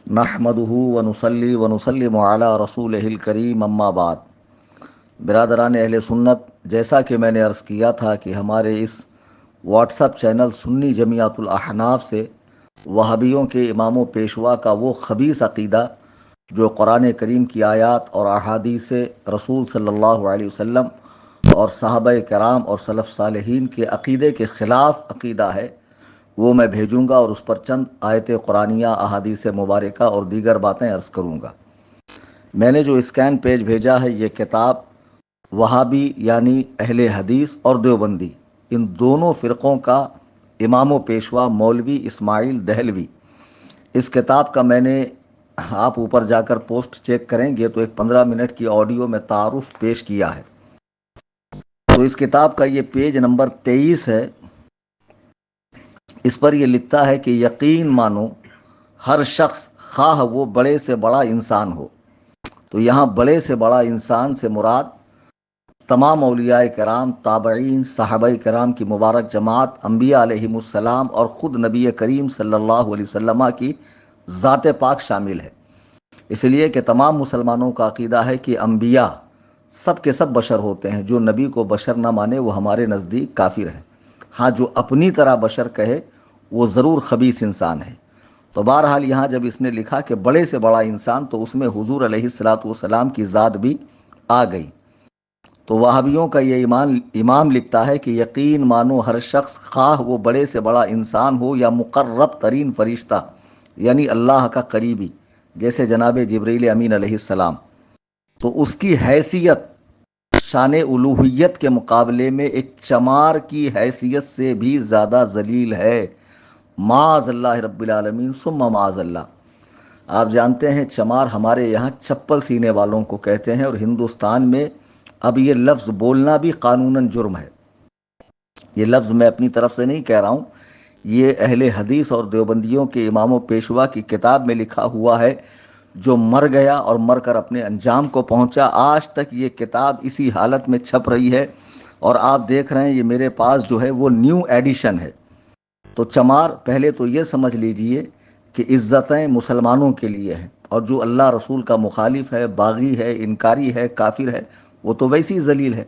نحمدہ ونصلی ونسلم علی رسولہ الکریم اما بعد۔ برادران اہل سنت، جیسا کہ میں نے عرض کیا تھا کہ ہمارے اس واٹس ایپ چینل سنی جمعیت الاحناف سے وہابیوں کے امام و پیشوا کا وہ خبیث عقیدہ جو قرآن کریم کی آیات اور احادیث رسول صلی اللہ علیہ وسلم اور صحابہ کرام اور سلف صالحین کے عقیدے کے خلاف عقیدہ ہے، وہ میں بھیجوں گا اور اس پر چند آیت قرآنیہ، احادیث مبارکہ اور دیگر باتیں عرض کروں گا۔ میں نے جو اسکین پیج بھیجا ہے، یہ کتاب وہابی یعنی اہل حدیث اور دیوبندی، ان دونوں فرقوں کا امام و پیشوا مولوی اسماعیل دہلوی، اس کتاب کا میں نے، آپ اوپر جا کر پوسٹ چیک کریں گے تو ایک 15 منٹ کی آڈیو میں تعارف پیش کیا ہے۔ تو اس کتاب کا یہ پیج نمبر 23 ہے۔ اس پر یہ لکھتا ہے کہ یقین مانو ہر شخص، خواہ وہ بڑے سے بڑا انسان ہو۔ تو یہاں بڑے سے بڑا انسان سے مراد تمام اولیاء کرام، تابعین، صحابہ کرام کی مبارک جماعت، انبیاء علیہم السلام اور خود نبی کریم صلی اللہ علیہ وسلم کی ذات پاک شامل ہے۔ اس لیے کہ تمام مسلمانوں کا عقیدہ ہے کہ انبیاء سب کے سب بشر ہوتے ہیں، جو نبی کو بشر نہ مانے وہ ہمارے نزدیک کافر ہے۔ ہاں، جو اپنی طرح بشر کہے وہ ضرور خبیث انسان ہے۔ تو بہرحال یہاں جب اس نے لکھا کہ بڑے سے بڑا انسان، تو اس میں حضور علیہ الصلاۃ والسلام کی ذات بھی آ گئی۔ تو وہابیوں کا یہ امام لکھتا ہے کہ یقین مانو ہر شخص، خواہ وہ بڑے سے بڑا انسان ہو یا مقرب ترین فرشتہ یعنی اللہ کا قریبی، جیسے جناب جبریل امین علیہ السلام، تو اس کی حیثیت شان الوہیت کے مقابلے میں ایک چمار کی حیثیت سے بھی زیادہ ذلیل ہے۔ معاذ اللہ رب العالمین ثم معاذ اللہ۔ آپ جانتے ہیں چمار ہمارے یہاں چپل سینے والوں کو کہتے ہیں، اور ہندوستان میں اب یہ لفظ بولنا بھی قانوناً جرم ہے۔ یہ لفظ میں اپنی طرف سے نہیں کہہ رہا ہوں، یہ اہل حدیث اور دیوبندیوں کے امام و پیشوا کی کتاب میں لکھا ہوا ہے، جو مر گیا اور مر کر اپنے انجام کو پہنچا۔ آج تک یہ کتاب اسی حالت میں چھپ رہی ہے، اور آپ دیکھ رہے ہیں یہ میرے پاس جو ہے وہ نیو ایڈیشن ہے۔ تو چمار، پہلے تو یہ سمجھ لیجئے کہ عزتیں مسلمانوں کے لیے ہیں، اور جو اللہ رسول کا مخالف ہے، باغی ہے، انکاری ہے، کافر ہے، وہ تو ویسی ذلیل ہے۔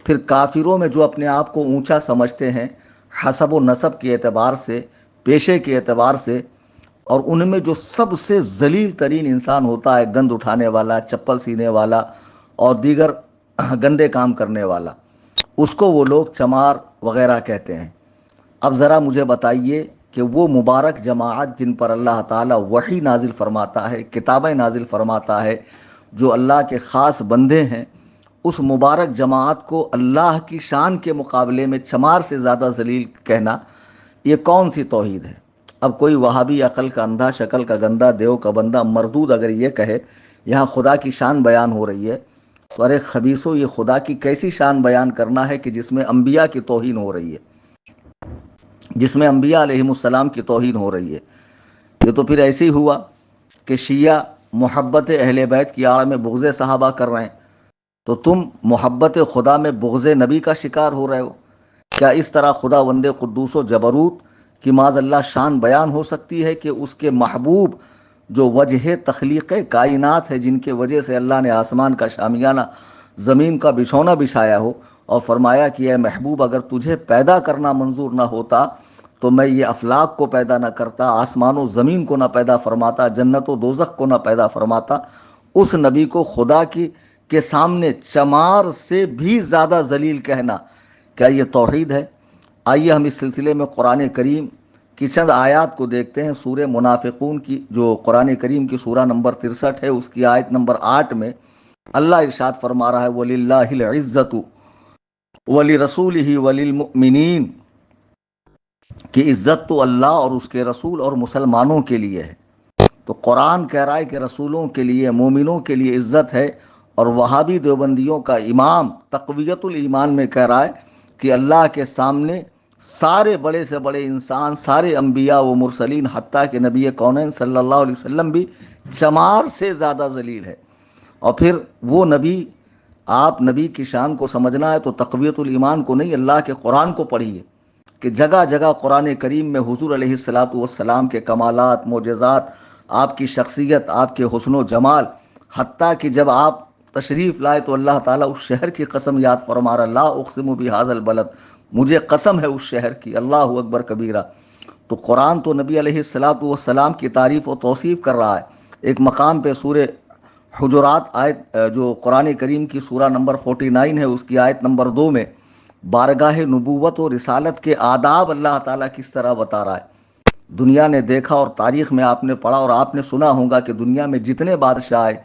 پھر کافروں میں جو اپنے آپ کو اونچا سمجھتے ہیں حسب و نسب کے اعتبار سے، پیشے کے اعتبار سے، اور ان میں جو سب سے ذلیل ترین انسان ہوتا ہے، گند اٹھانے والا، چپل سینے والا اور دیگر گندے کام کرنے والا، اس کو وہ لوگ چمار وغیرہ کہتے ہیں۔ اب ذرا مجھے بتائیے کہ وہ مبارک جماعت جن پر اللہ تعالیٰ وحی نازل فرماتا ہے، کتابیں نازل فرماتا ہے، جو اللہ کے خاص بندے ہیں، اس مبارک جماعت کو اللہ کی شان کے مقابلے میں چمار سے زیادہ ذلیل کہنا، یہ کون سی توحید ہے؟ اب کوئی وہابی عقل کا اندھا، شکل کا گندا، دیو کا بندہ، مردود اگر یہ کہے یہاں خدا کی شان بیان ہو رہی ہے، تو ارے خبیثو، یہ خدا کی کیسی شان بیان کرنا ہے کہ جس میں انبیاء کی توہین ہو رہی ہے، جس میں انبیاء علیہم السلام کی توہین ہو رہی ہے؟ یہ تو پھر ایسے ہی ہوا کہ شیعہ محبت اہل بیت کی آڑ میں بغض صحابہ کر رہے ہیں، تو تم محبت خدا میں بغض نبی کا شکار ہو رہے ہو۔ کیا اس طرح خدا وند قدوس و جبروت کی معاذ اللہ شان بیان ہو سکتی ہے کہ اس کے محبوب جو وجہ تخلیق کائنات ہے، جن کے وجہ سے اللہ نے آسمان کا شامیانہ، زمین کا بچھونا بچھایا ہو، اور فرمایا کہ اے محبوب، اگر تجھے پیدا کرنا منظور نہ ہوتا تو میں یہ افلاک کو پیدا نہ کرتا، آسمان و زمین کو نہ پیدا فرماتا، جنت و دوزخ کو نہ پیدا فرماتا۔ اس نبی کو خدا کی کے سامنے چمار سے بھی زیادہ ذلیل کہنا، کیا یہ توحید ہے؟ آئیے ہم اس سلسلے میں قرآن کریم کی چند آیات کو دیکھتے ہیں۔ سورہ منافقون کی، جو قرآن کریم کی سورہ نمبر 63 ہے، اس کی آیت نمبر 8 میں اللہ ارشاد فرما رہا ہے، وَلِلَّهِ الْعِزَّةُ وَلِرَسُولِهِ وَلِلْمُؤْمِنِينَ، کہ عزت تو اللہ اور اس کے رسول اور مسلمانوں کے لیے ہے۔ تو قرآن کہہ رہا ہے کہ رسولوں کے لیے، مومنوں کے لیے عزت ہے، اور وہابی دیوبندیوں کا امام تقویت الایمان میں کہہ رہا ہے کہ اللہ کے سامنے سارے بڑے سے بڑے انسان، سارے انبیاء و مرسلین، حتیٰ کہ نبی کونین صلی اللہ علیہ وسلم بھی چمار سے زیادہ ذلیل ہے۔ اور پھر وہ نبی، آپ نبی کی شان کو سمجھنا ہے تو تقویت الایمان کو نہیں، اللہ کے قرآن کو پڑھیے، کہ جگہ جگہ قرآن کریم میں حضور علیہ الصلاۃ والسلام کے کمالات، معجزات، آپ کی شخصیت، آپ کے حسن و جمال، حتیٰ کہ جب آپ تشریف لائے تو اللہ تعالیٰ اس شہر کی قسم یاد فرما رہا، لا اقسم بہذا البلد، مجھے قسم ہے اس شہر کی، اللہ اکبر کبیرہ۔ تو قرآن تو نبی علیہ الصلاۃ والسلام کی تعریف و توصیف کر رہا ہے۔ ایک مقام پہ سورہ حجرات آیت جو قرآن کریم کی سورہ نمبر 49 ہے، اس کی آیت نمبر 2 میں بارگاہ نبوت و رسالت کے آداب اللہ تعالیٰ کس طرح بتا رہا ہے۔ دنیا نے دیکھا اور تاریخ میں آپ نے پڑھا اور آپ نے سنا ہوگا کہ دنیا میں جتنے بادشاہ آئے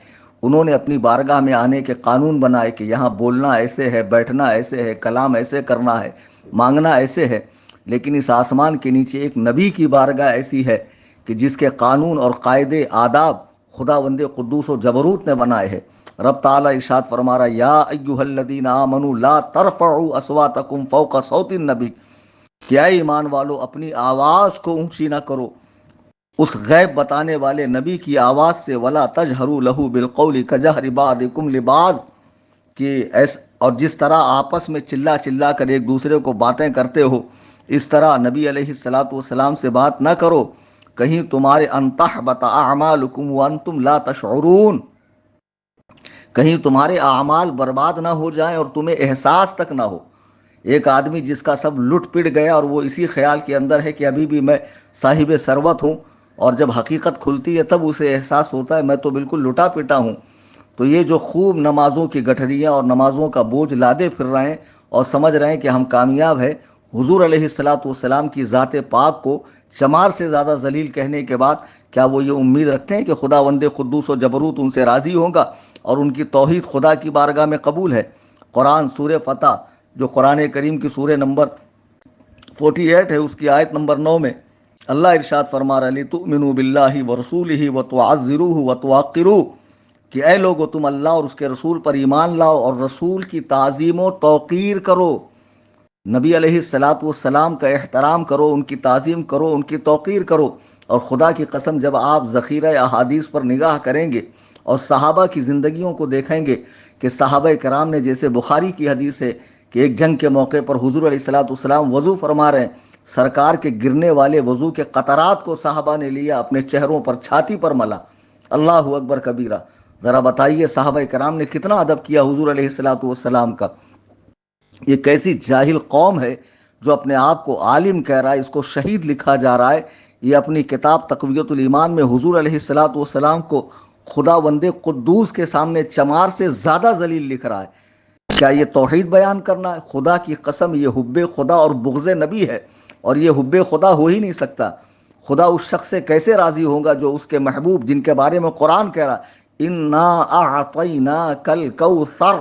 انہوں نے اپنی بارگاہ میں آنے کے قانون بنائے کہ یہاں بولنا ایسے ہے، بیٹھنا ایسے ہے، کلام ایسے کرنا ہے، مانگنا ایسے ہے۔ لیکن اس آسمان کے نیچے ایک نبی کی بارگاہ ایسی ہے کہ جس کے قانون اور قاعدے آداب خداوند قدوس و جبروت نے بنائے ہیں۔ رب تعالیٰ ارشاد فرما رہا، یا ایھا الذین آمنوا لا ترفعوا اصواتکم فوق صوت النبی، کہ اے ایمان والو اپنی آواز کو اونچی نہ کرو اس غیب بتانے والے نبی کی آواز سے، ولا تجہروا لہ بالقول کجہر بعضکم لبعض، کہ اور جس طرح آپس میں چلا چلا کر ایک دوسرے کو باتیں کرتے ہو، اس طرح نبی علیہ الصلاۃ والسلام سے بات نہ کرو، کہیں تمہارے ان تحبط اعمالکم وانتم لا تشعرون، کہیں تمہارے اعمال برباد نہ ہو جائیں اور تمہیں احساس تک نہ ہو۔ ایک آدمی جس کا سب لٹ پٹ گیا اور وہ اسی خیال کے اندر ہے کہ ابھی بھی میں صاحب ثروت ہوں، اور جب حقیقت کھلتی ہے تب اسے احساس ہوتا ہے میں تو بالکل لٹا پٹا ہوں۔ تو یہ جو خوب نمازوں کی گٹھریاں اور نمازوں کا بوجھ لادے پھر رہے ہیں اور سمجھ رہے ہیں کہ ہم کامیاب ہیں، حضور علیہ الصلاۃ والسلام کی ذات پاک کو چمار سے زیادہ ذلیل کہنے کے بعد کیا وہ یہ امید رکھتے ہیں کہ خداوند قدوس و جبروت ان سے راضی ہوگا اور ان کی توحید خدا کی بارگاہ میں قبول ہے؟ قرآن سورہ فتح جو قرآن کریم کی سورہ نمبر 48 ہے، اس کی آیت نمبر 9 میں اللہ ارشاد فرما رہا، لِتُؤْمِنُوا بِاللَّهِ وَرَسُولِهِ وَتُعَزِّرُوهُ وَتُوَقِّرُوهُ، کہ اے لوگو تم اللہ اور اس کے رسول پر ایمان لاؤ اور رسول کی تعظیم و توقیر کرو، نبی علیہ الصلاۃ والسلام کا احترام کرو، ان کی تعظیم کرو، ان کی توقیر کرو۔ اور خدا کی قسم جب آپ ذخیرہ احادیث پر نگاہ کریں گے اور صحابہ کی زندگیوں کو دیکھیں گے کہ صحابہ کرام نے، جیسے بخاری کی حدیث ہے کہ ایک جنگ کے موقع پر حضور علیہ الصلاۃ والسلام وضو فرما رہے ہیں، سرکار کے گرنے والے وضو کے قطرات کو صحابہ نے لیا، اپنے چہروں پر، چھاتی پر ملا۔ اللہ اکبر کبیرہ۔ ذرا بتائیے صحابہ کرام نے کتنا ادب کیا حضور علیہ الصلاۃ والسلام کا۔ یہ کیسی جاہل قوم ہے جو اپنے آپ کو عالم کہہ رہا ہے، اس کو شہید لکھا جا رہا ہے۔ یہ اپنی کتاب تقویۃ الایمان میں حضور علیہ الصلاۃ والسلام کو خداوند قدوس کے سامنے چمار سے زیادہ ذلیل لکھ رہا ہے۔ کیا یہ توحید بیان کرنا ہے؟ خدا کی قسم یہ حب خدا اور بغض نبی ہے، اور یہ حب خدا ہو ہی نہیں سکتا۔ خدا اس شخص سے کیسے راضی ہوگا جو اس کے محبوب، جن کے بارے میں قرآن کہہ رہا انا اعطیناک الکوثر،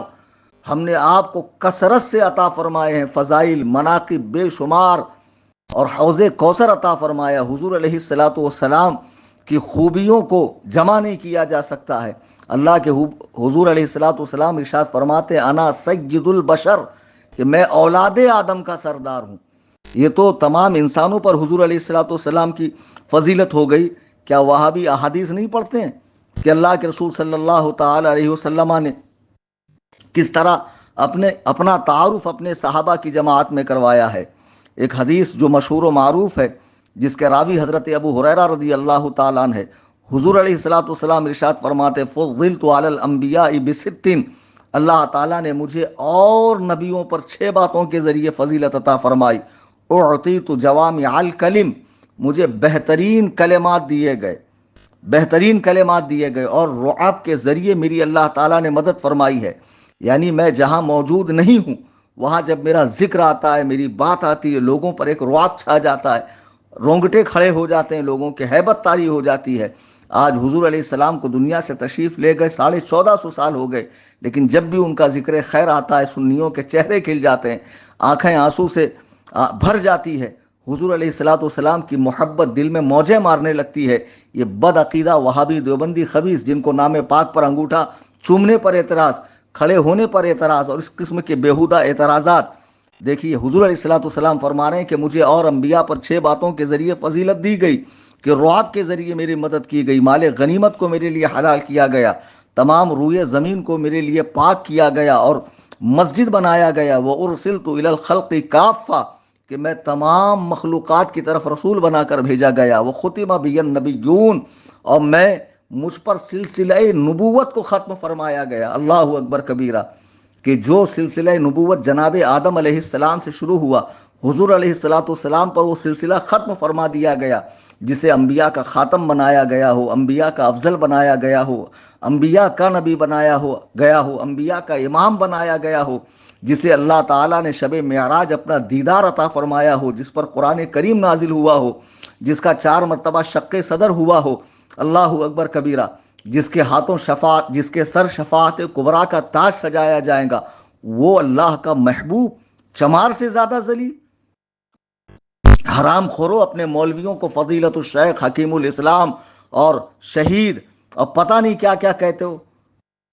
ہم نے آپ کو کثرت سے عطا فرمائے ہیں فضائل، مناقب بے شمار، اور حوض کوثر عطا فرمایا۔ حضور علیہ الصلاۃ والسلام کی خوبیوں کو جمع نہیں کیا جا سکتا ہے۔ اللہ کے حضور علیہ الصلاۃ والسلام ارشاد فرماتے انا سید البشر، کہ میں اولاد آدم کا سردار ہوں۔ یہ تو تمام انسانوں پر حضور علیہ الصلاۃ والسلام کی فضیلت ہو گئی۔ کیا وہابی احادیث نہیں پڑھتے ہیں کہ اللہ کے رسول صلی اللہ تعالی علیہ وسلم نے کس طرح اپنا تعارف اپنے صحابہ کی جماعت میں کروایا ہے؟ ایک حدیث جو مشہور و معروف ہے، جس کے راوی حضرت ابو ہریرہ رضی اللہ تعالیٰ عنہ ہے، حضور علیہ الصلاۃ والسلام ارشاد فرماتے فضلت علی الانبیاء بست، اللہ تعالیٰ نے مجھے اور نبیوں پر 6 باتوں کے ذریعے فضیلت عطا فرمائی۔ اعطیت جوامع الکلم، مجھے بہترین کلمات دیے گئے، اور رعب کے ذریعے میری اللہ تعالیٰ نے مدد فرمائی ہے۔ یعنی میں جہاں موجود نہیں ہوں وہاں جب میرا ذکر آتا ہے، میری بات آتی ہے، لوگوں پر ایک رعب چھا جاتا ہے، رونگٹے کھڑے ہو جاتے ہیں، لوگوں کے ہیبت طاری ہو جاتی ہے۔ آج حضور علیہ السلام کو دنیا سے تشریف لے گئے 1450 سال ہو گئے، لیکن جب بھی ان کا ذکر خیر آتا ہے سنیوں کے چہرے کھل جاتے ہیں، آنکھیں آنسو سے بھر جاتی ہے۔ حضور علیہ الصلاۃ والسلام کی محبت دل میں موجیں مارنے لگتی ہے۔ یہ بد عقیدہ وہابی دیوبندی خبیث، جن کو نام پاک پر انگوٹھا چومنے پر اعتراض، کھڑے ہونے پر اعتراض اور اس قسم کے بیہودہ اعتراضات، دیکھیے حضور علیہ الصلاۃ والسلام فرما رہے ہیں کہ مجھے اور انبیاء پر 6 باتوں کے ذریعے فضیلت دی گئی، کہ رعب کے ذریعے میری مدد کی گئی، مال غنیمت کو میرے لیے حلال کیا گیا، تمام روئے زمین کو میرے لیے پاک کیا گیا اور مسجد بنایا گیا، وَأُرْسِلْتُ إِلَى الْخَلْقِ كَافَّةً، کہ میں تمام مخلوقات کی طرف رسول بنا کر بھیجا گیا، وَخُتِمَ بِيَ النَّبِيُّونَ، اور میں مجھ پر سلسلہ نبوت کو ختم فرمایا گیا. اللہ اکبر کبیرہ. کہ جو سلسلہ نبوت جناب آدم علیہ السلام سے شروع ہوا حضور علیہ السلام پر وہ سلسلہ ختم فرما دیا گیا, جسے انبیاء کا خاتم بنایا گیا ہو, انبیاء کا افضل بنایا گیا ہو, انبیاء کا نبی بنایا گیا ہو, انبیاء کا امام بنایا گیا ہو, جسے اللہ تعالیٰ نے شب معراج اپنا دیدار عطا فرمایا ہو, جس پر قرآن کریم نازل ہوا ہو, جس کا 4 مرتبہ شق صدر ہوا ہو. اللہ اکبر کبیرہ. جس کے ہاتھوں شفاعت, جس کے سر شفاعت کبریٰ کا تاج سجایا جائے گا, وہ اللہ کا محبوب چمار سے زیادہ ذلیل. حرام خورو, اپنے مولویوں کو فضیلت الشیخ, حکیم الاسلام اور شہید اور پتہ نہیں کیا کیا کہتے ہو.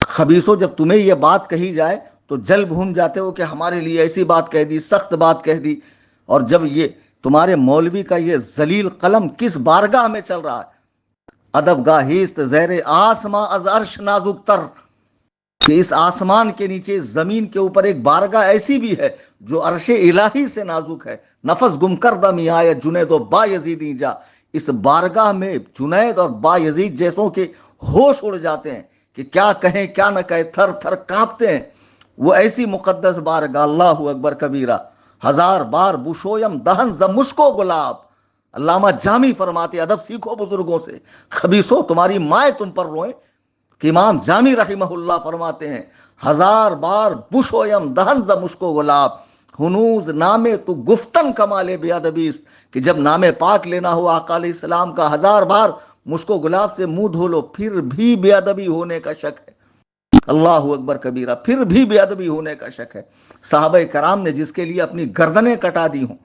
خبیثو, جب تمہیں یہ بات کہی جائے تو جل بھون جاتے ہو کہ ہمارے لیے ایسی بات کہہ دی, سخت بات کہہ دی. اور جب یہ تمہارے مولوی کا یہ ذلیل قلم کس بارگاہ میں چل رہا ہے, ادب گاہیست زیر آسماں از عرش نازک تر, کہ اس آسمان کے نیچے زمین کے اوپر ایک بارگاہ ایسی بھی ہے جو عرش الہی سے نازک ہے. نفس گم کردہ میائے جنید و با یزیدی جا. اس بارگاہ میں جنید اور با یزید جیسوں کے ہوش اڑ جاتے ہیں کہ کیا کہیں کیا نہ کہیں, تھر تھر کانپتے ہیں. وہ ایسی مقدس بارگاہ. اللہ اکبر کبیرہ. 1000 بار بشویم دہن ز مشکو گلاب. علامہ جامی فرماتے, ادب سیکھو بزرگوں سے. خبیثو, تمہاری مائیں تم پر روئیں. کہ امام جامی رحمہ اللہ فرماتے ہیں 1000 بار بشویم دہن ز مشکو گلاب, ہنوز نامے تو گفتن کمال بے ادبیست. کہ جب نام پاک لینا ہو آقا علیہ السلام کا, 1000 بار مشکو گلاب سے منہ دھو لو, پھر بھی بے ادبی ہونے کا شک ہے. اللہ اکبر کبیرہ. پھر بھی بے ادبی ہونے کا شک ہے. صحابہ کرام نے جس کے لیے اپنی گردنیں کٹا دی ہوں,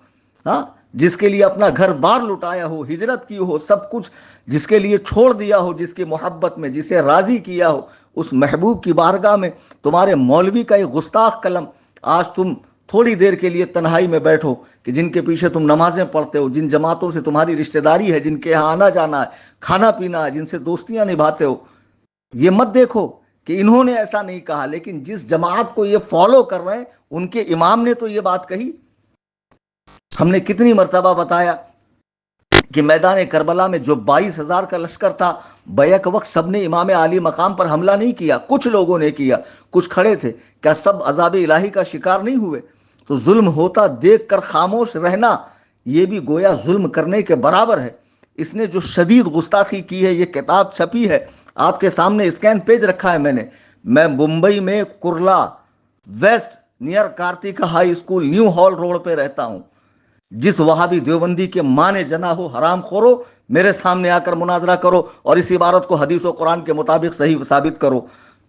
ہاں, جس کے لیے اپنا گھر بار لٹایا ہو, ہجرت کی ہو, سب کچھ جس کے لیے چھوڑ دیا ہو, جس کی محبت میں جسے راضی کیا ہو, اس محبوب کی بارگاہ میں تمہارے مولوی کا ایک گستاخ قلم. آج تم تھوڑی دیر کے لیے تنہائی میں بیٹھو, کہ جن کے پیچھے تم نمازیں پڑھتے ہو, جن جماعتوں سے تمہاری رشتہ داری ہے, جن کے یہاں آنا جانا ہے, کھانا پینا ہے, جن سے دوستیاں نبھاتے ہو, یہ مت دیکھو کہ انہوں نے ایسا نہیں کہا, لیکن جس جماعت کو یہ فالو کر رہے ہیں ان کے امام نے تو یہ بات کہی. ہم نے کتنی مرتبہ بتایا کہ میدان کربلا میں جو 22,000 کا لشکر تھا, بیک وقت سب نے امام عالی مقام پر حملہ نہیں کیا, کچھ لوگوں نے کیا, کچھ کھڑے تھے. کیا سب عذاب الہی کا شکار نہیں ہوئے؟ تو ظلم ہوتا دیکھ کر خاموش رہنا یہ بھی گویا ظلم کرنے کے برابر ہے. اس نے جو شدید گستاخی کی ہے, یہ کتاب چھپی ہے آپ کے سامنے, اسکین پیج رکھا ہے میں ممبئی میں Kurla West near Kartika High School New Hall Road پہ رہتا ہوں. جس وہابی دیوبندی کے ماں نے جنا ہو, حرام خورو, میرے سامنے آ کر مناظرہ کرو اور اس عبارت کو حدیث و قرآن کے مطابق صحیح ثابت کرو.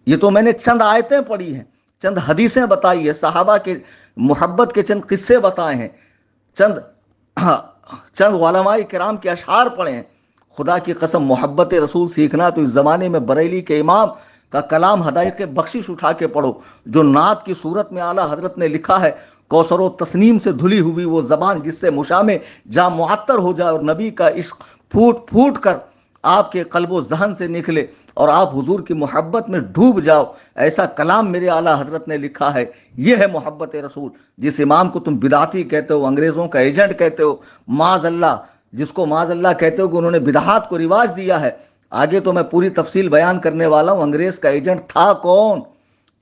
یہ تو میں نے چند آیتیں پڑھی ہیں, چند حدیثیں بتائی ہے, صحابہ کے محبت کے چند قصے بتائے ہیں, چند علماء کرام کے اشعار پڑھے ہیں. خدا کی قسم محبت رسول سیکھنا تو اس زمانے میں بریلی کے امام کا کلام حدائق بخشش اٹھا کے پڑھو, جو نعت کی صورت میں اعلیٰ حضرت نے لکھا ہے, کوثر و تسنیم سے دھلی ہوئی وہ زبان جس سے مشامے جا معطر ہو جائے اور نبی کا عشق پھوٹ پھوٹ کر آپ کے قلب و ذہن سے نکلے اور آپ حضور کی محبت میں ڈوب جاؤ, ایسا کلام میرے اعلیٰ حضرت نے لکھا ہے. یہ ہے محبت رسول. جس امام کو تم بدعتی کہتے ہو, انگریزوں کا ایجنٹ کہتے ہو, معاذ اللہ, جس کو معاذ اللہ کہتے ہو کہ انہوں نے بدعات کو رواج دیا ہے. آگے تو میں پوری تفصیل بیان کرنے والا ہوں. انگریز کا ایجنٹ تھا کون,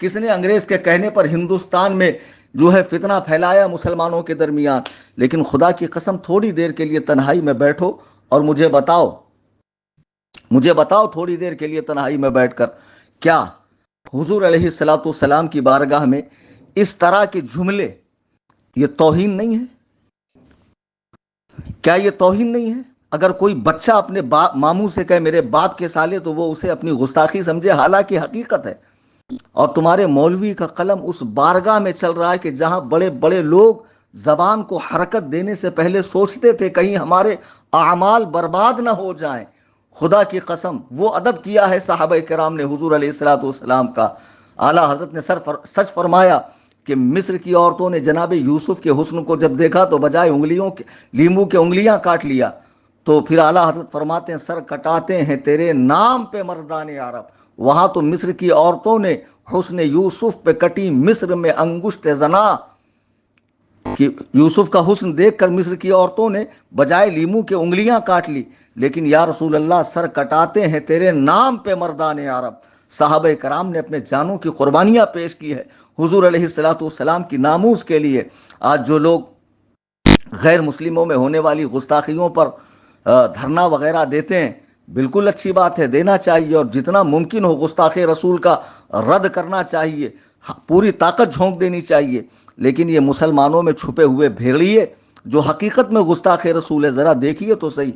کس نے انگریز کے کہنے پر ہندوستان میں جو ہے فتنہ پھیلایا مسلمانوں کے درمیان. لیکن خدا کی قسم تھوڑی دیر کے لیے تنہائی میں بیٹھو اور مجھے بتاؤ تھوڑی دیر کے لیے تنہائی میں بیٹھ کر, کیا حضور علیہ الصلوۃ والسلام کی بارگاہ میں اس طرح کے جملے یہ توہین نہیں ہے؟ کیا یہ توہین نہیں ہے؟ اگر کوئی بچہ اپنے ماموں سے کہے میرے باپ کے سالے, تو وہ اسے اپنی گستاخی سمجھے, حالانکہ حقیقت ہے. اور تمہارے مولوی کا قلم اس بارگاہ میں چل رہا ہے کہ جہاں بڑے بڑے لوگ زبان کو حرکت دینے سے پہلے سوچتے تھے کہیں ہمارے اعمال برباد نہ ہو جائیں. خدا کی قسم وہ ادب کیا ہے صحابہ کرام نے حضور علیہ الصلوۃ والسلام کا. اعلیٰ حضرت نے سچ فرمایا کہ مصر کی عورتوں نے جناب یوسف کے حسن کو جب دیکھا تو بجائے انگلیوں کے لیمو کے انگلیاں کاٹ لیا. تو پھر اعلیٰ حضرت فرماتے ہیں سر کٹاتے ہیں تیرے نام پہ مردان عرب. وہاں تو مصر کی عورتوں نے حسن یوسف پہ کٹی مصر میں انگشت زنا, کہ یوسف کا حسن دیکھ کر مصر کی عورتوں نے بجائے لیمو کے انگلیاں کاٹ لی. لیکن یا رسول اللہ سر کٹاتے ہیں تیرے نام پہ مردان عرب. صحابہ کرام نے اپنے جانوں کی قربانیاں پیش کی ہے حضور علیہ الصلوۃ والسلام کی ناموس کے لیے. آج جو لوگ غیر مسلموں میں ہونے والی گستاخیوں پر دھرنا وغیرہ دیتے ہیں، بالکل اچھی بات ہے، دینا چاہیے، اور جتنا ممکن ہو گستاخ رسول کا رد کرنا چاہیے، پوری طاقت جھونک دینی چاہیے. لیکن یہ مسلمانوں میں چھپے ہوئے بھیڑیے جو حقیقت میں گستاخ رسول ہے، ذرا دیکھیے تو صحیح.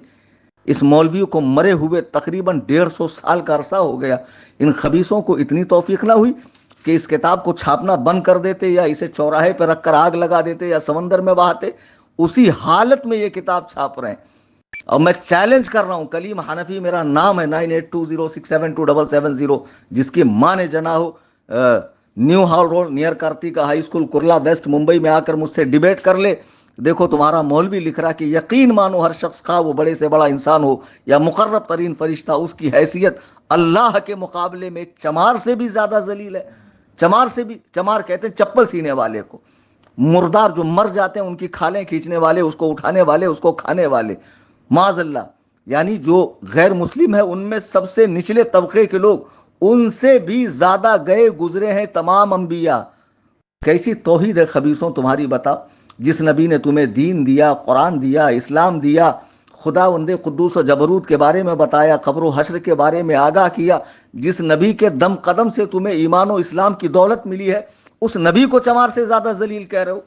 اس مولوی کو مرے ہوئے تقریباً 150 سال کا عرصہ ہو گیا. ان خبیثوں کو اتنی توفیق نہ ہوئی کہ اس کتاب کو چھاپنا بند کر دیتے، یا اسے چوراہے پہ رکھ کر آگ لگا دیتے، یا سمندر میں بہاتے. اسی حالت میں یہ کتاب چھاپ رہے ہیں. اور میں چیلنج کر رہا ہوں، کلیم حنفی میرا نام ہے، 9820672770، جس کی ماں نے جنا ہو New Hall Road near Kartika High School Kurla West Mumbai میں آ کر مجھ سے ڈیبیٹ کر لے. دیکھو تمہارا مولوی لکھ رہا کہ یقین مانو ہر شخص خواہ وہ بڑے سے بڑا انسان ہو یا مقرب ترین فرشتہ، اس کی حیثیت اللہ کے مقابلے میں ایک چمار سے بھی زیادہ ذلیل ہے. چمار کہتے ہیں چپل سینے والے کو، مردار جو مر جاتے ہیں ان کی کھالیں کھینچنے والے، اس کو اٹھانے والے، اس کو کھانے والے، معاذ اللہ. یعنی جو غیر مسلم ہے ان میں سب سے نچلے طبقے کے لوگ، ان سے بھی زیادہ گئے گزرے ہیں تمام انبیاء. کیسی توحید ہے خبیثوں تمہاری بتا. جس نبی نے تمہیں دین دیا، قرآن دیا، اسلام دیا، خداوند قدوس و جبروت کے بارے میں بتایا، قبر و حشر کے بارے میں آگاہ کیا، جس نبی کے دم قدم سے تمہیں ایمان و اسلام کی دولت ملی ہے، اس نبی کو چمار سے زیادہ ذلیل کہہ رہے ہو.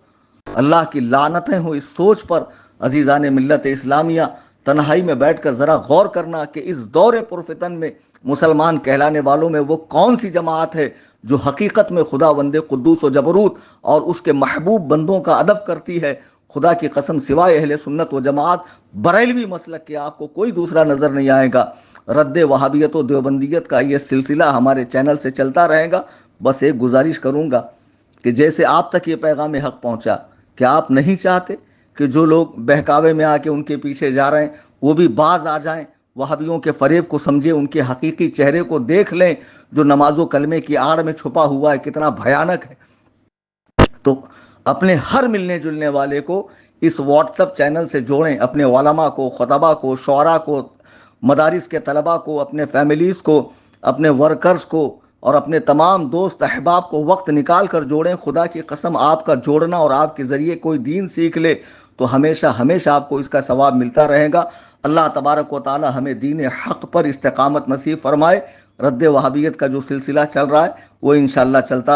اللہ کی لعنتیں ہوں اس سوچ پر. عزیزان ملت اسلامیہ، تنہائی میں بیٹھ کر ذرا غور کرنا کہ اس دور پرفتن میں مسلمان کہلانے والوں میں وہ کون سی جماعت ہے جو حقیقت میں خداوند قدوس و جبروت اور اس کے محبوب بندوں کا ادب کرتی ہے. خدا کی قسم سوائے اہل سنت و جماعت بریلوی مسلک کے آپ کو کوئی دوسرا نظر نہیں آئے گا. رد وہابیت و دیوبندیت کا یہ سلسلہ ہمارے چینل سے چلتا رہے گا. بس ایک گزارش کروں گا کہ جیسے آپ تک یہ پیغام حق پہنچا، کہ آپ نہیں چاہتے کہ جو لوگ بہکاوے میں آ کے ان کے پیچھے جا رہے ہیں وہ بھی باز آ جائیں، وہابیوں کے فریب کو سمجھے، ان کے حقیقی چہرے کو دیکھ لیں جو نماز و کلمے کی آڑ میں چھپا ہوا ہے کتنا بھیانک ہے. تو اپنے ہر ملنے جلنے والے کو اس واٹس ایپ چینل سے جوڑیں، اپنے علماء کو، خطبہ کو، شعراء کو، مدارس کے طلباء کو، اپنے فیملیز کو، اپنے ورکرز کو، اور اپنے تمام دوست احباب کو وقت نکال کر جوڑیں. خدا کی قسم آپ کا جوڑنا اور آپ کے ذریعے کوئی دین سیکھ لے تو ہمیشہ ہمیشہ آپ کو اس کا ثواب ملتا رہے گا. اللہ تبارک و تعالی ہمیں دین حق پر استقامت نصیب فرمائے. رد وہابیت کا جو سلسلہ چل رہا ہے وہ انشاءاللہ چلتا رہے.